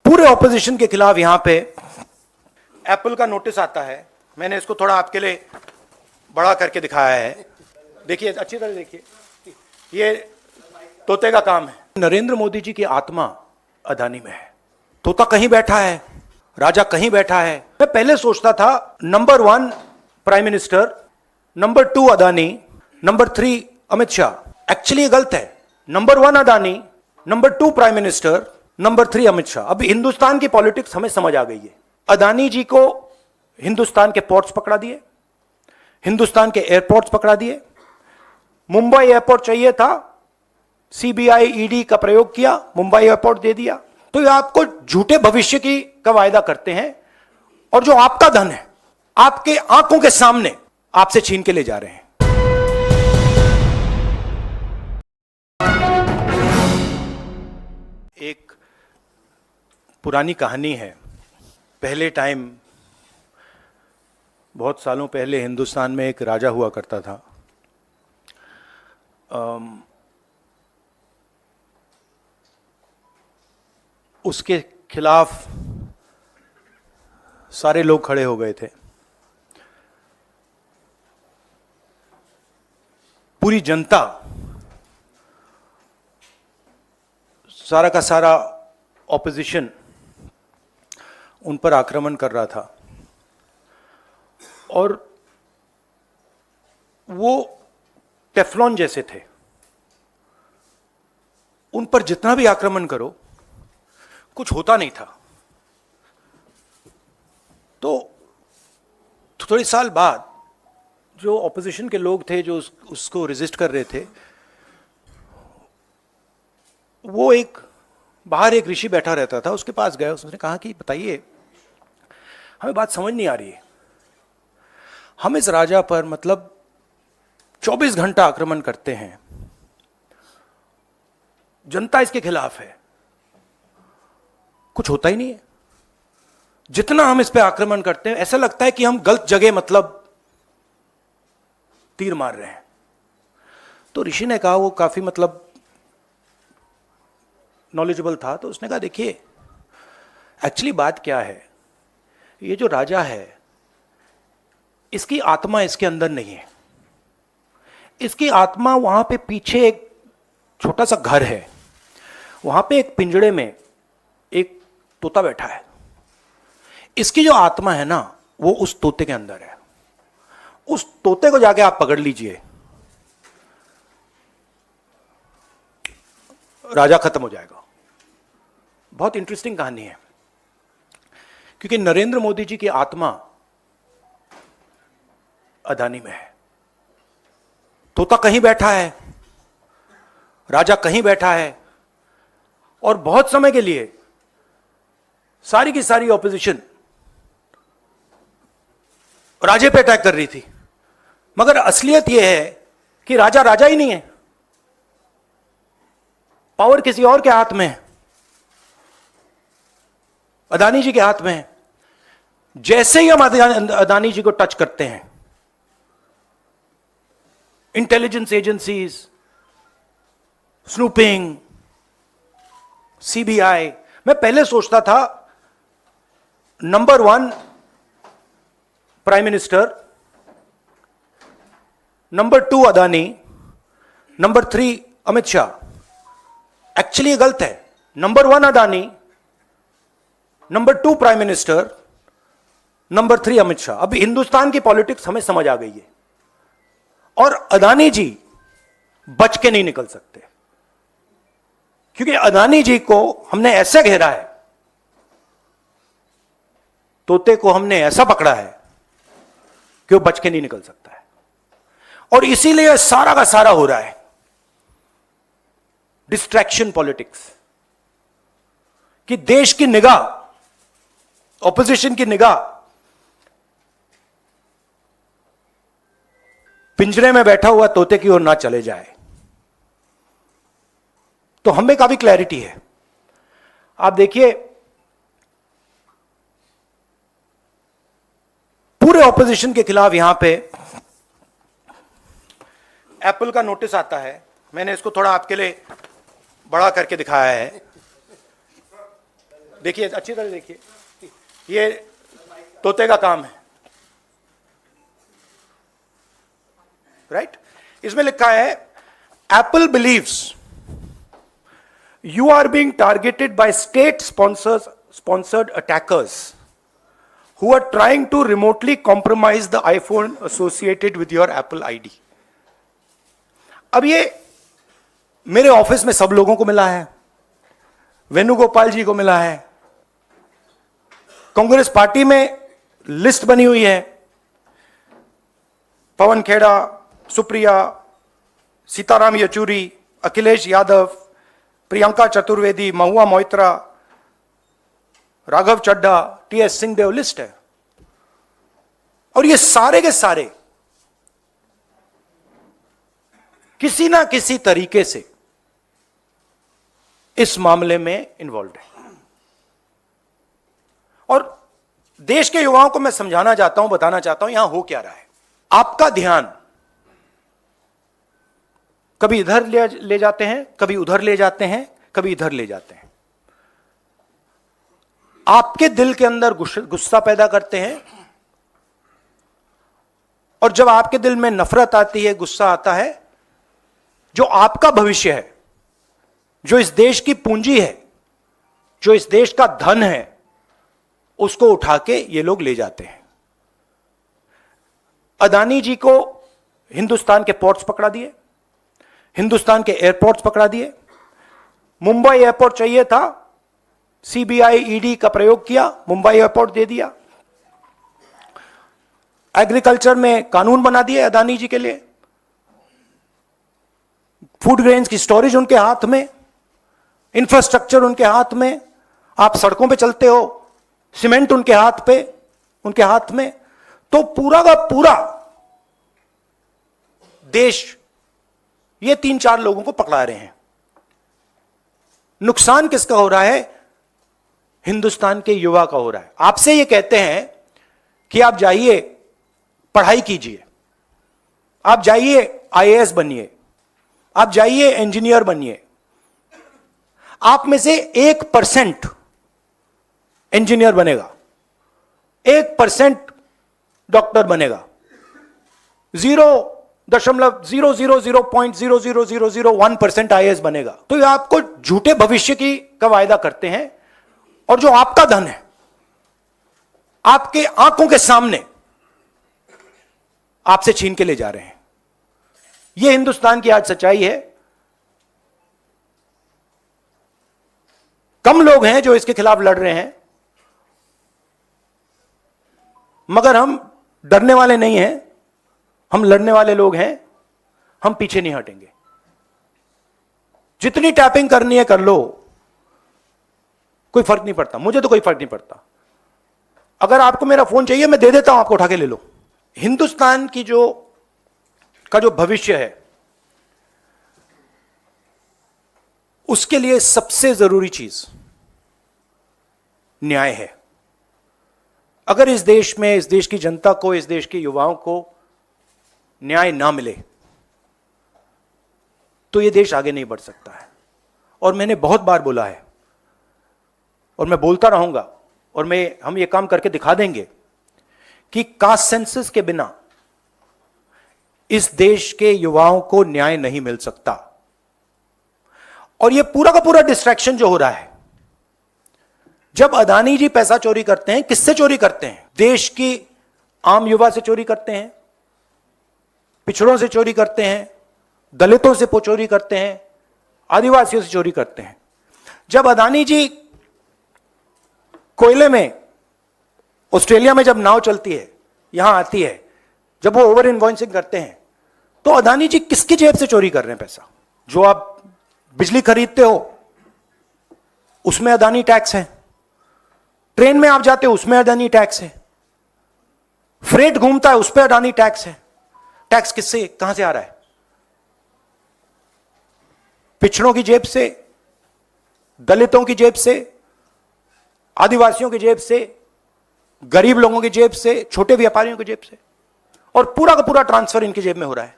पूरे ऑपोजिशन के खिलाफ यहां पे एप्पल का नोटिस आता है। मैंने इसको थोड़ा आपके लिए बड़ा करके दिखाया है, देखिए अच्छी तरह देखिए, ये तोते का काम है। नरेंद्र मोदी जी की आत्मा अदानी में है। तोता कहीं बैठा है, राजा कहीं बैठा है। मैं पहले सोचता था number 1 prime minister, number 2 Adani, number 3 Amit Shah. Actually ये गलत है। Number 1 Adani, number 2 prime minister, number 3 Amit Shah. अब हिंदुस्तान की पॉलिटिक्स हमें समझ आ गई है। अदानी जी को हिंदुस्तान के पोर्ट्स पकड़ा दिए, हिंदुस्तान के एयरपोर्ट्स पकड़ा दिए। मुंबई एयरपोर्ट चाहिए था, सीबीआई ईडी का प्रयोग किया, मुंबई एयरपोर्ट दे दिया। तो ये आपको झूठे भविष्य की का वायदा करते हैं और जो आपका धन है आपके आंखों के सामने आपसे छीन के ले जा रहे हैं। एक पुरानी कहानी है। पहले टाइम, बहुत सालों पहले हिंदुस्तान में एक राजा हुआ करता था। उसके खिलाफ सारे लोग खड़े हो गए थे। पूरी जनता, सारा का सारा ऑपोजिशन उन पर आक्रमण कर रहा था और वो टेफ्लॉन जैसे थे। उन पर जितना भी आक्रमण करो कुछ होता नहीं था। तो थोड़े साल बाद जो ऑपोजिशन के लोग थे जो उसको रेजिस्ट कर रहे थे, वो बाहर एक ऋषि बैठा रहता था, उसके पास गए। उसने कहा कि बताइए, हमें बात समझ नहीं आ रही है। हम इस राजा पर मतलब 24 घंटा आक्रमण करते हैं, जनता इसके खिलाफ है, कुछ होता ही नहीं है। जितना हम इस पे आक्रमण करते हैं ऐसा लगता है कि हम गलत जगह मतलब तीर मार रहे हैं। तो ऋषि ने कहा, वो काफी मतलब नॉलेजेबल था, तो उसने कहा देखिए एक्चुअली बात क्या है, ये जो राजा है इसकी आत्मा इसके अंदर नहीं है। इसकी आत्मा वहां पे पीछे एक छोटा सा घर है, वहां पे एक पिंजड़े में एक तोता बैठा है। इसकी जो आत्मा है ना वो उस तोते के अंदर है। उस तोते को जाके आप पकड़ लीजिए, राजा खत्म हो जाएगा। बहुत इंटरेस्टिंग कहानी है, क्योंकि नरेंद्र मोदी जी की आत्मा अदानी में है। तोता कहीं बैठा है, राजा कहीं बैठा है, और बहुत समय के लिए सारी की सारी ऑपोजिशन राजे पे अटैक कर रही थी। मगर असलियत यह है कि राजा राजा ही नहीं है, पावर किसी और के हाथ में है, अदानी जी के हाथ में है। जैसे ही हम अदानी जी को टच करते हैं, इंटेलिजेंस एजेंसीज, स्नूपिंग, सीबीआई। मैं पहले सोचता था number 1 prime minister, number 2 Adani, number 3 Amit Shah. Actually ये गलत है। Number 1 Adani, number 2 prime minister, number 3 Amit Shah. अब हिंदुस्तान की पॉलिटिक्स हमें समझ आ गई है और अदानी जी बच के नहीं निकल सकते, क्योंकि अदानी जी को हमने ऐसे घेरा है, तोते को हमने ऐसा पकड़ा है कि वो बच के नहीं निकल सकता है। और इसीलिए सारा का सारा हो रहा है डिस्ट्रैक्शन पॉलिटिक्स, कि देश की निगाह, ऑपोजिशन की निगाह पिंजरे में बैठा हुआ तोते की ओर ना चले जाए। तो हमें काफी क्लैरिटी है। आप देखिए, पूरे ऑपोजिशन के खिलाफ यहां पे एप्पल का नोटिस आता है। मैंने इसको थोड़ा आपके लिए बड़ा करके दिखाया है, देखिए अच्छी तरह देखिए, ये तोते का काम है, राइट? इसमें लिखा है Apple believes you are being targeted by state sponsored attackers who are trying to remotely compromise the iPhone associated with your Apple ID. अब ये मेरे ऑफिस में सब लोगों को मिला है, वेणुगोपाल जी को मिला है, कांग्रेस पार्टी में लिस्ट बनी हुई है, पवन खेड़ा, सुप्रिया, सीताराम येचुरी, अखिलेश यादव, प्रियंका चतुर्वेदी, महुआ मोइत्रा, राघव चड्ढा, टीएस सिंहदेव, लिस्ट है। और ये सारे के सारे किसी ना किसी तरीके से इस मामले में इन्वॉल्व है। और देश के युवाओं को मैं समझाना चाहता हूं, बताना चाहता हूं यहां हो क्या रहा है। आपका ध्यान कभी इधर ले जाते हैं, कभी उधर ले जाते हैं, कभी इधर ले जाते हैं, आपके दिल के अंदर गुस्सा पैदा करते हैं। और जब आपके दिल में नफरत आती है, गुस्सा आता है, जो आपका भविष्य है, जो इस देश की पूंजी है, जो इस देश का धन है, उसको उठा के ये लोग ले जाते हैं। अदानी जी को हिंदुस्तान के पोर्ट्स पकड़ा दिए, हिंदुस्तान के एयरपोर्ट्स पकड़ा दिए। मुंबई एयरपोर्ट चाहिए था, सीबीआई ईडी का प्रयोग किया, मुंबई एयरपोर्ट दे दिया। एग्रीकल्चर में कानून बना दिए अदानी जी के लिए, फूड ग्रेन्स की स्टोरेज उनके हाथ में, इंफ्रास्ट्रक्चर उनके हाथ में, आप सड़कों पे चलते हो, सीमेंट उनके हाथ में। तो पूरा का पूरा देश ये 3-4 लोगों को पकड़ा रहे हैं। नुकसान किसका हो रहा है? हिंदुस्तान के युवा का हो रहा है। आपसे ये कहते हैं कि आप जाइए पढ़ाई कीजिए, आप जाइए आईएएस बनिए, आप जाइए इंजीनियर बनिए। आप में से 1% इंजीनियर बनेगा, 1% डॉक्टर बनेगा, 0.0000001% आईएएस बनेगा। तो ये आपको झूठे भविष्य का वायदा करते हैं, और जो आपका धन है आपके आंखों के सामने आपसे छीन के ले जा रहे हैं। यह हिंदुस्तान की आज सच्चाई है। कम लोग हैं जो इसके खिलाफ लड़ रहे हैं, मगर हम डरने वाले नहीं हैं, हम लड़ने वाले लोग हैं, हम पीछे नहीं हटेंगे। जितनी टैपिंग करनी है कर लो, कोई फर्क नहीं पड़ता, मुझे तो कोई फर्क नहीं पड़ता। अगर आपको मेरा फोन चाहिए मैं दे देता हूं, आपको उठा के ले लो। हिंदुस्तान की जो भविष्य है, उसके लिए सबसे जरूरी चीज न्याय है। अगर इस देश में, इस देश की जनता को, इस देश के युवाओं को न्याय ना मिले तो यह देश आगे नहीं बढ़ सकता है। और मैंने बहुत बार बोला है और मैं बोलता रहूंगा, और हम ये काम करके दिखा देंगे कि कास्ट सेंसस के बिना इस देश के युवाओं को न्याय नहीं मिल सकता। और ये पूरा का पूरा डिस्ट्रैक्शन जो हो रहा है, जब अदानी जी पैसा चोरी करते हैं, किससे चोरी करते हैं? देश की आम युवा से चोरी करते हैं, पिछड़ों से चोरी करते हैं, दलितों से चोरी करते हैं, आदिवासियों से चोरी करते हैं। जब अदानी जी कोयले में, ऑस्ट्रेलिया में जब नाव चलती है, यहां आती है, जब वो ओवर इनवॉइसिंग करते हैं, तो अदानी जी किसकी जेब से चोरी कर रहे हैं पैसा? जो आप बिजली खरीदते हो उसमें अदानी टैक्स है, ट्रेन में आप जाते हो उसमें अदानी टैक्स है, फ्रेट घूमता है उस पर अदानी टैक्स है। टैक्स किससे, कहां से आ रहा है? पिछड़ों की जेब से, दलितों की जेब से, आदिवासियों की जेब से, गरीब लोगों की जेब से, छोटे व्यापारियों की जेब से, और पूरा का पूरा ट्रांसफर इनकी जेब में हो रहा है।